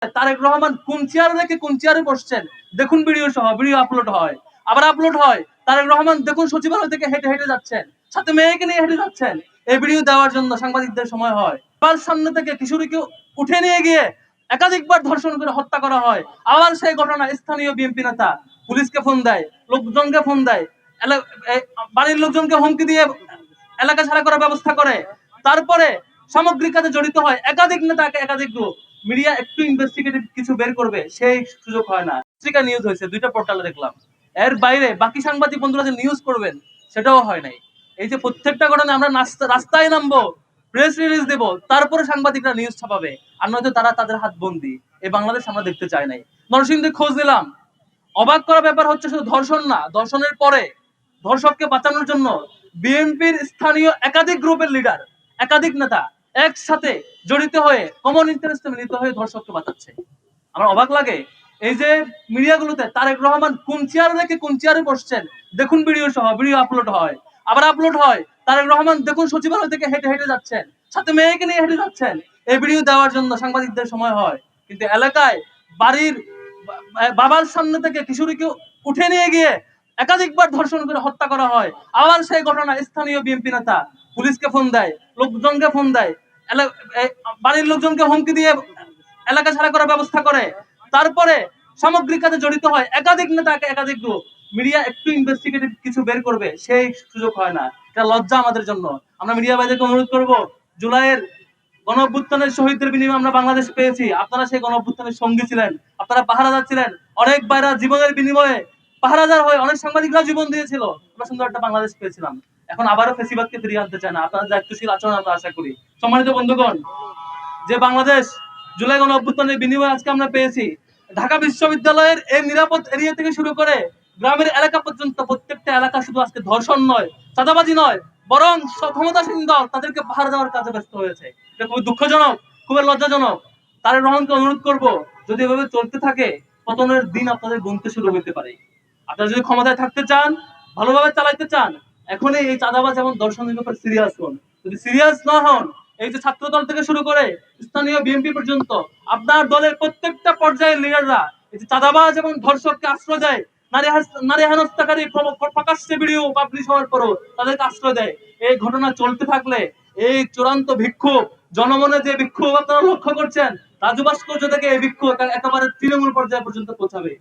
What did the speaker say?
তারেক রহমান কোন চেয়ারে রেখে কোন চেয়ারে বসছেন দেখুন, ভিডিও সহ ভিডিও আপলোড হয়, আবার আপলোড হয়। তারেক রহমান দেখুন সচিবালয় থেকে হেঁটে হেঁটে যাচ্ছেন, সাথে মেয়েকে নিয়ে হেঁটে যাচ্ছেন। এই ভিডিও দেওয়ার জন্য সাংবাদিকদের সময় হয়। তার সামনে থেকে কিশোরীকে উঠে নিয়ে গিয়ে একাধিকবার ধর্ষণ করে হত্যা করা হয়। আবার সেই ঘটনা স্থানীয় বিএনপি নেতা পুলিশকে ফোন দেয়, লোকজনকে ফোন দেয়, বাড়ির লোকজনকে হুমকি দিয়ে এলাকা ছাড়া করার ব্যবস্থা করে। তারপরে সামগ্রিক কাজে জড়িত হয় একাধিক নেতাকে, একাধিক গ্রুপ। মিডিয়া একটু ইনভেস্টিগেটিভ কিছু বের করবে, সেই সুযোগ হয় না। পত্রিকা নিউজ হয়েছে, 2টা পোর্টালে দেখলাম। এর বাইরে বাকি সাংবাদিক বন্ধুরা যে নিউজ করবেন সেটাও হয় নাই। এই যে প্রত্যেকটা ঘটনা আমরা রাস্তায় নামবো, প্রেস রিলিজ দেব, তারপরে সাংবাদিকরা নিউজ ছাপাবে, আর নয়তো তারা তাদের হাত বন্দি। এই বাংলাদেশ আমরা দেখতে চাই নাই। নরসিংদীর খোঁজ নিলাম, অবাক করা ব্যাপার হচ্ছে শুধু ধর্ষণ না, ধর্ষণের পরে ধর্ষককে বাঁচানোর জন্য বিএনপির স্থানীয় একাধিক গ্রুপের লিডার, একাধিক নেতা একসাথে জড়িত হয়ে কমন ইন্টারেস্টে মিলিত হয়ে ধর্ষককে বাঁচাচ্ছে। আমার অবাক লাগে এই যে মিডিয়াগুলোতে তারেক রহমান কোন চেয়ারে রেখে কোন চেয়ারে বসছেন দেখুন, ভিডিও সহ ভিডিও আপলোড হয়, আবার আপলোড হয়। তারেক রহমান দেখুন সচিবালয় থেকে হেঁটে হেঁটে যাচ্ছেন, সাথে মেয়েকে নিয়ে হেঁটে যাচ্ছেন। এই ভিডিও দেওয়ার জন্য সাংবাদিকদের সময় হয়, কিন্তু এলাকায় বাড়ির বাবার সামনে থেকে কিশোরীকে উঠে নিয়ে গিয়ে একাধিকবার ধর্ষণ করে হত্যা করা হয়। আবার সেই ঘটনা স্থানীয় বিএনপি নেতা পুলিশকে ফোন দেয়, লোকজনকে ফোন দেয়, বাড়ির লোকজনকে হুমকি দিয়ে এলাকা ছাড়া করার ব্যবস্থা করে। তারপরে সামগ্রিক কাজে জড়িত হয় একাধিক নেতাকে, একাধিক গ্রুপ। মিডিয়া একটু ইনভেস্টিগেটিভ কিছু বের করবে, সেই সুযোগ হয় না। এটা লজ্জা আমাদের জন্য। আমরা মিডিয়া ভাইদেরকে অনুরোধ করব, জুলাইয়ের গণঅভ্যুত্থানের শহীদদের বিনিময়ে আমরা বাংলাদেশ পেয়েছি। আপনারা সেই গণঅভ্যুত্থানের সঙ্গী ছিলেন, আপনারা পাহারাদার ছিলেন। অনেক ভাইরা জীবনের বিনিময়ে পাহারাদার হয়ে, অনেক সাংবাদিকরা জীবন দিয়েছিল। আমরা সুন্দর একটা বাংলাদেশ পেয়েছিলাম। এখন আবারও ফেসিবাদকে ফিরিয়ে আনতে চায় না। আপনারা দায়িত্বশীল আচরণ আমরা আশা করি। সম্মানিত বন্ধুগণ, যে বাংলাদেশ জুলাই গণঅভ্যুত্থানের বিনিময়ে আজকে আমরা পেয়েছি, ঢাকা বিশ্ববিদ্যালয়ের এই নিরাপদ এরিয়া থেকে শুরু করে গ্রামের এলাকা পর্যন্ত প্রত্যেকটা এলাকা শুধু আজকে ধর্ষণ নয়, চাঁদাবাজি নয়, বরং ক্ষমতাসীন দল তাদেরকে পাহারা দেওয়ার কাজে ব্যস্ত হয়েছে। এটা খুবই দুঃখজনক, খুবই লজ্জাজনক। তারেক রহমানকে অনুরোধ করব, যদি এভাবে চলতে থাকে পতনের দিন আপনাদের গুনতে শুরু হতে পারে। আপনারা যদি ক্ষমতায় থাকতে চান, ভালোভাবে চালাইতে চান, এখনই এই চাঁদাবাজ এবং দর্শনের ব্যাপারে সিরিয়াস হন। যদি সিরিয়াস না হন, এই যে ছাত্র দল থেকে শুরু করে স্থানীয় বিএনপি পর্যন্ত আপনার দলের প্রত্যেকটা পর্যায়ের লিডাররা এই যে চাঁদাবাজ এবং ধর্ষককে আশ্রয় দেয়, নারী হেনস্থাকারী প্রকাশ্যে ভিডিও পাবলিশ হওয়ার পরও তাদেরকে আশ্রয় দেয়, এই ঘটনা চলতে থাকলে এই চূড়ান্ত বিক্ষোভ, জনমনে যে বিক্ষোভ আপনারা লক্ষ্য করছেন, রাজু ভাস্কর্য থেকে এই বিক্ষোভ একেবারে তৃণমূল পর্যায়ে পর্যন্ত পৌঁছাবে।